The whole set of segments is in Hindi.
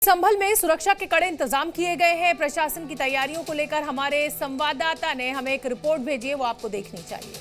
संभल में सुरक्षा के कड़े इंतजाम किए गए हैं। प्रशासन की तैयारियों को लेकर हमारे संवाददाता ने हमें एक रिपोर्ट भेजी है, वो आपको देखनी चाहिए।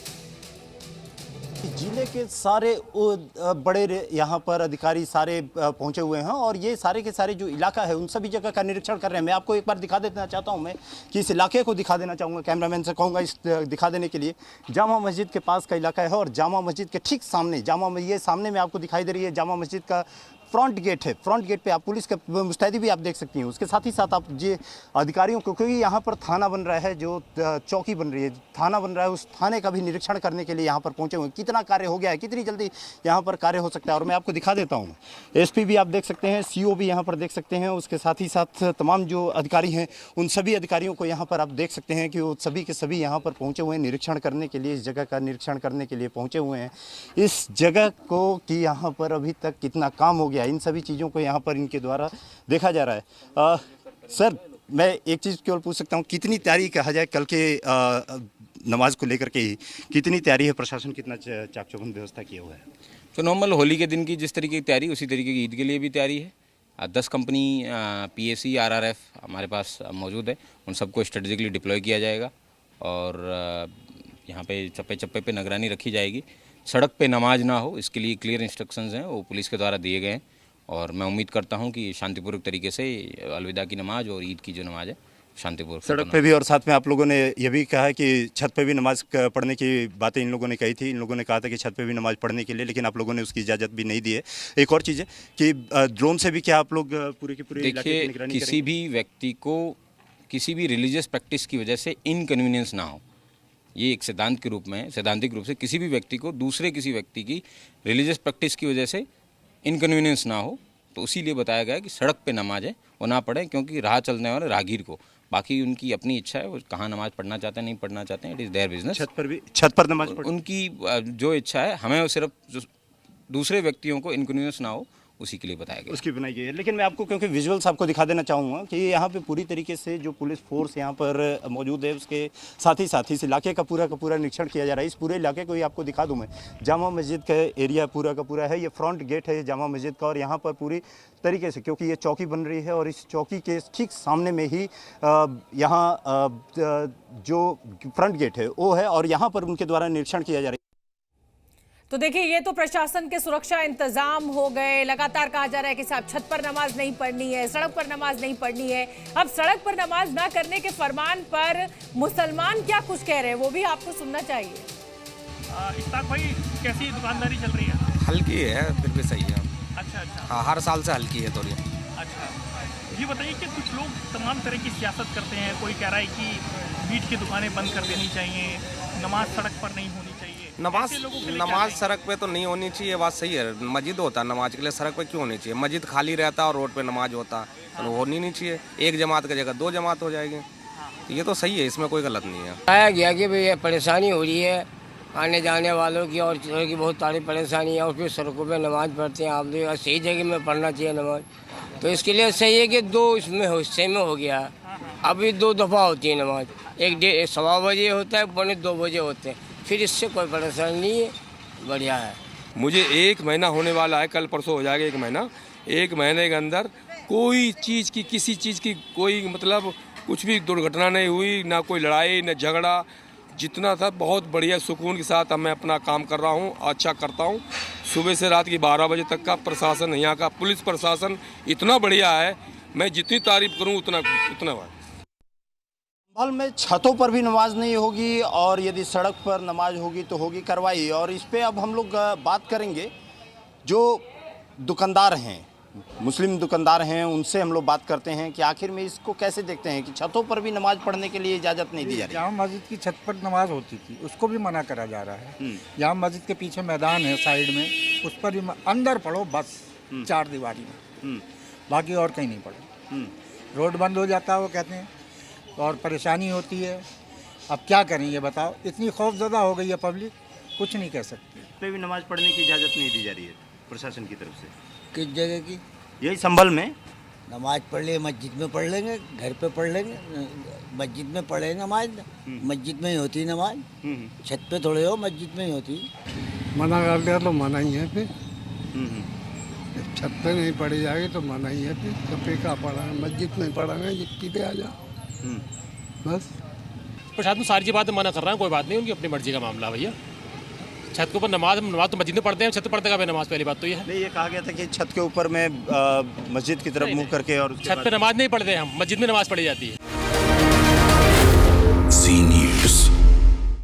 जिले के सारे बड़े यहाँ पर अधिकारी सारे पहुंचे हुए हैं और ये सारे के सारे जो इलाका है उन सभी जगह का निरीक्षण कर रहे हैं। मैं आपको एक बार दिखा देना चाहता हूं, मैं कि इस इलाके को दिखा देना चाहूँगा, कैमरामैन से कहूँगा इस दिखा देने के लिए। जामा मस्जिद के पास का इलाका है और जामा मस्जिद के ठीक सामने ये सामने में आपको दिखाई दे रही है जामा मस्जिद का फ्रंट गेट है। फ्रंट गेट पे आप पुलिस का मुस्तैदी भी आप देख सकती हैं। उसके साथ ही साथ आप ये अधिकारियों को, क्योंकि यहाँ पर थाना बन रहा है, जो चौकी बन रही है, थाना बन रहा है, उस थाने का भी निरीक्षण करने के लिए यहाँ पर पहुँचे हुए हैं। कितना कार्य हो गया है, कितनी जल्दी यहाँ पर कार्य हो सकता है, और मैं आपको दिखा देता हूँ। एसपी भी आप देख सकते हैं, सीओ भी यहाँ पर देख सकते हैं। उसके साथ ही साथ तमाम जो अधिकारी हैं उन सभी अधिकारियों को यहाँ पर आप देख सकते हैं कि वो सभी के सभी यहाँ पर पहुँचे हुए हैं निरीक्षण करने के लिए, इस जगह का निरीक्षण करने के लिए पहुँचे हुए हैं। इस जगह को कि यहाँ पर अभी तक कितना काम हो गया, इन सभी चीज़ों को यहाँ पर इनके द्वारा देखा जा रहा है। सर, मैं एक चीज़ केवल पूछ सकता हूँ, कितनी तैयारी कहा जाए कल के नमाज को लेकर के ही कितनी तैयारी है, प्रशासन कितना चाक चौबंद व्यवस्था किया हुआ है? तो नॉर्मल होली के दिन की जिस तरीके की तैयारी, उसी तरीके की ईद के लिए भी तैयारी है। 10 कंपनी PAC RRF हमारे पास मौजूद है, उन सबको स्ट्रेटेजिकली डिप्लॉय किया जाएगा और यहाँ पे चप्पे चप्पे पे निगरानी रखी जाएगी। सड़क पे नमाज ना हो, इसके लिए क्लियर इंस्ट्रक्शंस हैं, वो पुलिस के द्वारा दिए गए हैं और मैं उम्मीद करता हूँ कि शांतिपूर्वक तरीके से अलविदा की नमाज और ईद की जो नमाज है शांतिपूर्वक सड़क पे भी। और साथ में आप लोगों ने यह भी कहा है कि छत पे भी नमाज पढ़ने की बातें इन लोगों ने कही थी। इन लोगों ने कहा था कि छत पे भी नमाज पढ़ने के लिए, लेकिन आप लोगों ने उसकी इजाज़त भी नहीं दी है। एक और चीज़ है कि ड्रोन से भी क्या आप लोग पूरे की पूरी देखिए, किसी भी व्यक्ति को किसी भी रिलीजियस प्रैक्टिस की वजह से इनकन्वीनियंस ना हो, ये एक सिद्धांत के रूप में, सैद्धांतिक रूप से किसी भी व्यक्ति को दूसरे किसी व्यक्ति की रिलीजियस प्रैक्टिस की वजह से इनकन्वीनियंस ना हो, तो इसीलिए बताया गया कि सड़क पे नमाज है वो ना पढ़ें, क्योंकि राह चलने वाले राहगीर को, बाकी उनकी अपनी इच्छा है, वो कहाँ नमाज पढ़ना चाहते हैं नहीं पढ़ना चाहते हैं, इट इज़ देयर बिजनेस। छत पर नमाज उनकी जो इच्छा है, हमें सिर्फ जो दूसरे व्यक्तियों को इनकन्वीनियंस ना हो उसी के लिए बताया गया, उसकी बनाई गई है। लेकिन मैं आपको, क्योंकि विजुअल्स आपको दिखा देना चाहूँगा कि यहाँ पे पूरी तरीके से जो पुलिस फोर्स यहाँ पर मौजूद है, उसके साथ ही इस इलाके का पूरा निरीक्षण किया जा रहा है। इस पूरे इलाके को ही आपको दिखा दूँ मैं, जामा मस्जिद का एरिया पूरा का पूरा है, ये फ्रंट गेट है जामा मस्जिद का, और यहाँ पर पूरी तरीके से, क्योंकि ये चौकी बन रही है और इस चौकी के ठीक सामने में ही यहाँ जो फ्रंट गेट है वो है, और यहाँ पर उनके द्वारा निरीक्षण किया जा रहा है। तो देखिए, ये तो प्रशासन के सुरक्षा इंतजाम हो गए। लगातार कहा जा रहा है कि साहब छत पर नमाज नहीं पढ़नी है, सड़क पर नमाज नहीं पढ़नी है। अब सड़क पर नमाज ना करने के फरमान पर मुसलमान क्या कुछ कह रहे हैं, वो भी आपको सुनना चाहिए। इश्ताक भाई, कैसी दुकानदारी चल रही है? हल्की है, फिर भी सही है। अच्छा। हाँ, हर साल से हल्की है थोड़ी। अच्छा, ये बताइए कि कुछ लोग तमाम तरह की सियासत करते हैं। कोई कह रहा है कि मीट की दुकानें बंद कर देनी चाहिए, नमाज सड़क पर नहीं होनी चाहिए। नमाज सड़क पे तो नहीं होनी चाहिए, बात सही है। मस्जिद होता है नमाज के लिए, सड़क पे क्यों होनी चाहिए? मस्जिद खाली रहता है और रोड पे नमाज होता है, तो होनी नहीं चाहिए। एक जमात की जगह 2 जमात हो जाएगी, ये तो सही है, इसमें कोई गलत नहीं है। बताया गया कि भाई परेशानी हो रही है आने जाने वालों की, और की बहुत सारी परेशानी है, और फिर सड़कों पे नमाज पढ़ते हैं। आप लोग सही जगह में पढ़ना चाहिए नमाज, तो इसके लिए सही है कि 2 इसमें हिस्से में हो गया है। अभी 2 दफ़ा होती है नमाज, एक 1:15 बजे होता है, 1:45 बजे होते हैं, फिर इससे कोई परेशानी नहीं है, बढ़िया है। मुझे 1 महीना होने वाला है, कल परसों हो जाएगा 1 महीना। 1 महीने के अंदर कोई चीज़ की, किसी चीज़ की कोई मतलब कुछ भी दुर्घटना नहीं हुई, ना कोई लड़ाई ना झगड़ा। जितना था बहुत बढ़िया सुकून के साथ मैं अपना काम कर रहा हूँ, अच्छा करता हूँ। सुबह से रात की 12 बजे तक का प्रशासन, यहाँ का पुलिस प्रशासन इतना बढ़िया है, मैं जितनी तारीफ करूँ उतना है। संभल में छतों पर भी नमाज नहीं होगी, और यदि सड़क पर नमाज होगी तो होगी कार्रवाई। और इस पे अब हम लोग बात करेंगे जो दुकानदार हैं, मुस्लिम दुकानदार हैं, उनसे हम लोग बात करते हैं कि आखिर में इसको कैसे देखते हैं कि छतों पर भी नमाज पढ़ने के लिए इजाज़त नहीं दी जा रही। जामा मस्जिद की छत पर नमाज होती थी, उसको भी मना करा जा रहा है। जामा मस्जिद के पीछे मैदान है साइड में, उस पर भी अंदर पढ़ो बस, 4 दीवारी में, बाकी और कहीं नहीं पढ़ो। रोड बंद हो जाता है वो कहते हैं, और परेशानी होती है। अब क्या करें ये बताओ, इतनी खौफजदा हो गई है पब्लिक, कुछ नहीं कह सकती। पे भी नमाज पढ़ने की इजाज़त नहीं दी जा रही है प्रशासन की तरफ से। किस जगह की? यही संभल में नमाज पढ़ ले, मस्जिद में पढ़ लेंगे, घर पे पढ़ लेंगे, मस्जिद में पढ़े नमाज, मस्जिद में ही होती नमाज, छत पे थोड़े हो, मस्जिद में ही होती। मना कर दिया तो मना ही है फिर। जब छत पे नहीं पढ़ी जाएगी तो मना ही है, फिर कपे का पढ़ाना, मस्जिद में पढ़ाना, जिट्टी पे आ जा बस। प्रशासन सारी जी बातें मना कर रहा है, कोई बात नहीं, उनकी अपनी मर्जी का मामला भैया। छत के ऊपर नमाज तो मस्जिद में पढ़ते हैं, छत पढ़ते का नमाज, पहली बात तो ये है। नहीं, ये कहा गया था कि छत के ऊपर में मस्जिद की तरफ मुंह करके और छत पे नमाज नहीं पढ़ते हम, मस्जिद में नमाज पढ़ी जाती है।